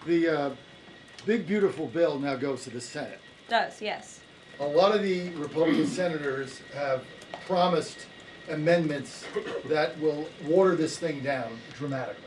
The big, beautiful bill now goes to the Senate. Does, yes. A lot of the Republican senators have promised amendments that will water this thing down dramatically.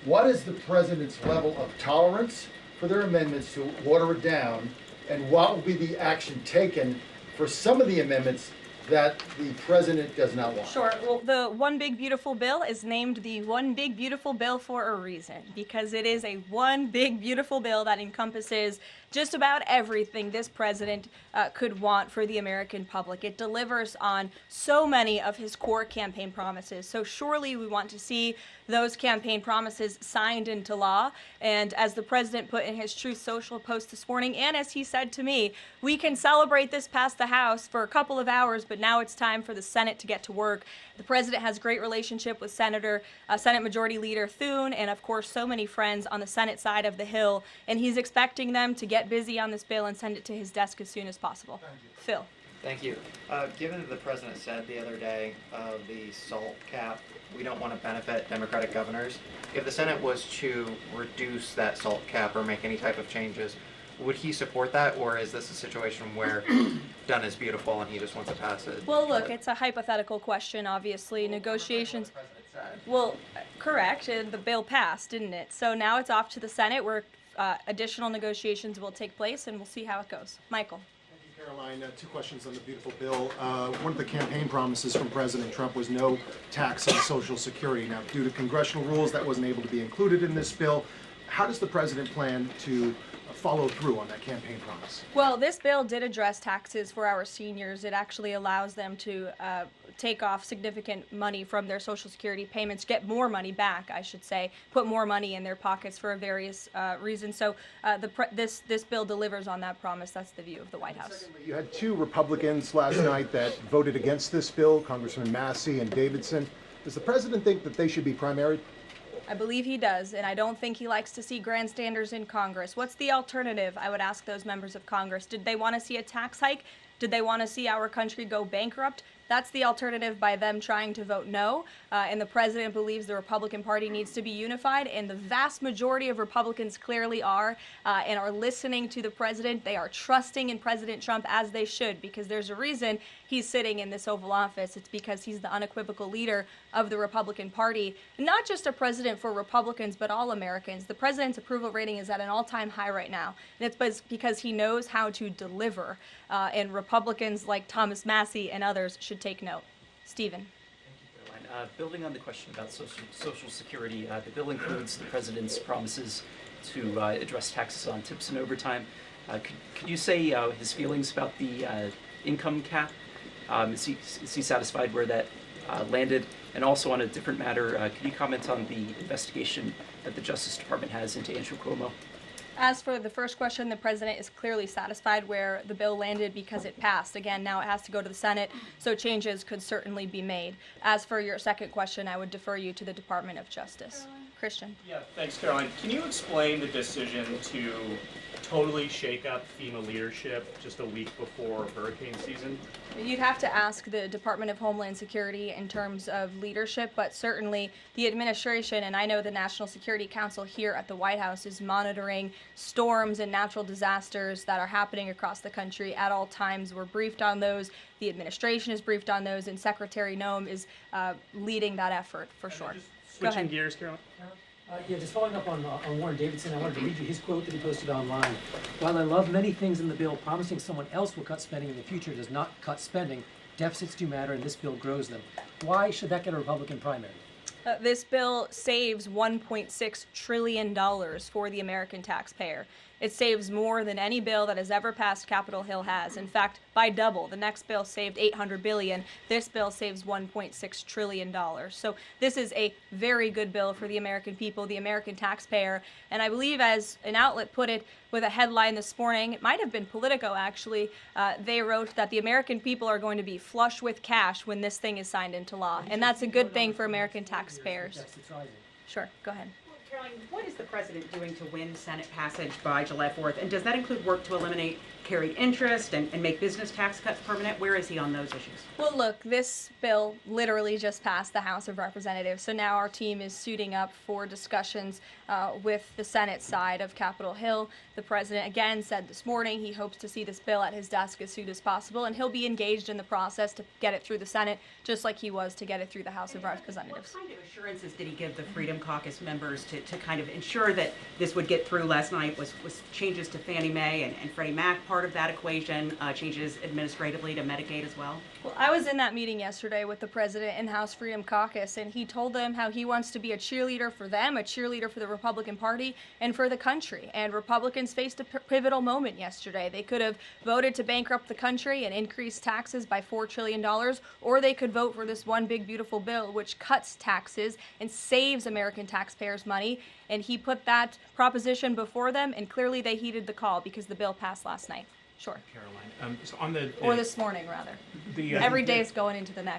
What is the president's level of tolerance for their amendments to water it down, and what will be the action taken for some of the amendments that the president does not want? Sure. Well, the One Big Beautiful Bill is named the One Big Beautiful Bill for a reason, because it is a one big beautiful bill that encompasses just about everything this president could want for the American public. It delivers on so many of his core campaign promises. So surely we want to see those campaign promises signed into law. And as the president put in his Truth Social post this morning, and as he said to me, we can celebrate this past the House for a couple of hours, but now it's time for the Senate to get to work. The president has great relationship with Senate Majority Leader Thune, and of course so many friends on the Senate side of the Hill, and he's expecting them to get busy on this bill and send it to his desk as soon as possible. Phil. Thank you. Given that the president said the other day the SALT cap, we don't want to benefit Democratic governors. If the Senate was to reduce that SALT cap or make any type of changes, would he support that, or is this a situation where done is beautiful and he just wants to pass it? Well, look, it's a hypothetical question, obviously. Negotiations. Well, correct, and the bill passed, didn't it? So now it's off to the Senate where additional negotiations will take place, and we'll see how it goes. Michael. Thank you, Caroline. Two questions on the beautiful bill. One of the campaign promises from President Trump was no tax on Social Security. Now, due to congressional rules, that wasn't able to be included in this bill. How does the president plan to follow through on that campaign promise? Well, this bill did address taxes for our seniors. It actually allows them to take off significant money from their Social Security payments, get more money back, I should say, put more money in their pockets for various reasons. So this bill delivers on that promise. That's the view of the White House. Secondly, you had two Republicans last night that voted against this bill, Congressman Massey and Davidson. Does the president think that they should be primaried? I believe he does, and I don't think he likes to see grandstanders in Congress. What's the alternative? I would ask those members of Congress. Did they want to see a tax hike? Did they want to see our country go bankrupt? That's the alternative by them trying to vote no. And the president believes the Republican Party needs to be unified, and the vast majority of Republicans clearly are and are listening to the president. They are trusting in President Trump, as they should, because there's a reason he's sitting in this Oval Office. It's because he's the unequivocal leader of the Republican Party. Not just a president for Republicans, but all Americans. The president's approval rating is at an all-time high right now, and it's because he knows how to deliver. And Republicans like Thomas Massey and others should take note. Stephen. Thank you, Caroline. Building on the question about Social Security, the bill includes the president's promises to address taxes on tips and overtime. Could you say his feelings about the income cap? Is he satisfied where that landed? And also on a different matter, could you comment on the investigation that the Justice Department has into Andrew Cuomo? As for the first question, the president is clearly satisfied where the bill landed because it passed. Again, now it has to go to the Senate, so changes could certainly be made. As for your second question, I would defer you to the Department of Justice. Christian. Yeah, thanks, Caroline. Can you explain the decision to totally shake up FEMA leadership just a week before hurricane season? You'd have to ask the Department of Homeland Security in terms of leadership, but certainly the administration, and I know the National Security Council here at the White House is monitoring storms and natural disasters that are happening across the country at all times. We're briefed on those. The administration is briefed on those, and Secretary Noem is leading that effort for sure. Switching gears, Caroline. Yeah, just following up on Warren Davidson, I wanted to read you his quote that he posted online. While I love many things in the bill, promising someone else will cut spending in the future does not cut spending. Deficits do matter, and this bill grows them. Why should that get a Republican primary? This bill saves $1.6 trillion for the American taxpayer. It saves more than any bill that has ever passed Capitol Hill has. In fact, by double. The next bill saved $800 billion. This bill saves $1.6 trillion. So this is a very good bill for the American people, the American taxpayer. And I believe, as an outlet put it with a headline this morning, it might have been Politico actually, they wrote that the American people are going to be flush with cash when this thing is signed into law. And that's a good thing for American taxpayers. Sure, go ahead. Caroline, what is the president doing to win Senate passage by July 4th? And does that include work to eliminate carried interest and make business tax cuts permanent? Where is he on those issues? Well, look, this bill literally just passed the House of Representatives, so now our team is suiting up for discussions with the Senate side of Capitol Hill. The president again said this morning he hopes to see this bill at his desk as soon as possible, and he'll be engaged in the process to get it through the Senate, just like he was to get it through the House of Representatives. What kind of assurances did he give the Freedom Caucus members to kind of ensure that this would get through last night? Was changes to Fannie Mae and Freddie Mac part of that equation, changes administratively to Medicaid as well? Well, I was in that meeting yesterday with the president and House Freedom Caucus, and he told them how he wants to be a cheerleader for them, a cheerleader for the Republican Party, and for the country. And Republicans faced a pivotal moment yesterday. They could have voted to bankrupt the country and increase taxes by $4 trillion, or they could vote for this one big, beautiful bill which cuts taxes and saves American taxpayers money. And he put that proposition before them, and clearly they heeded the call because the bill passed last night. Sure. Caroline, so on the Or this morning, rather. the Every day is going into the next.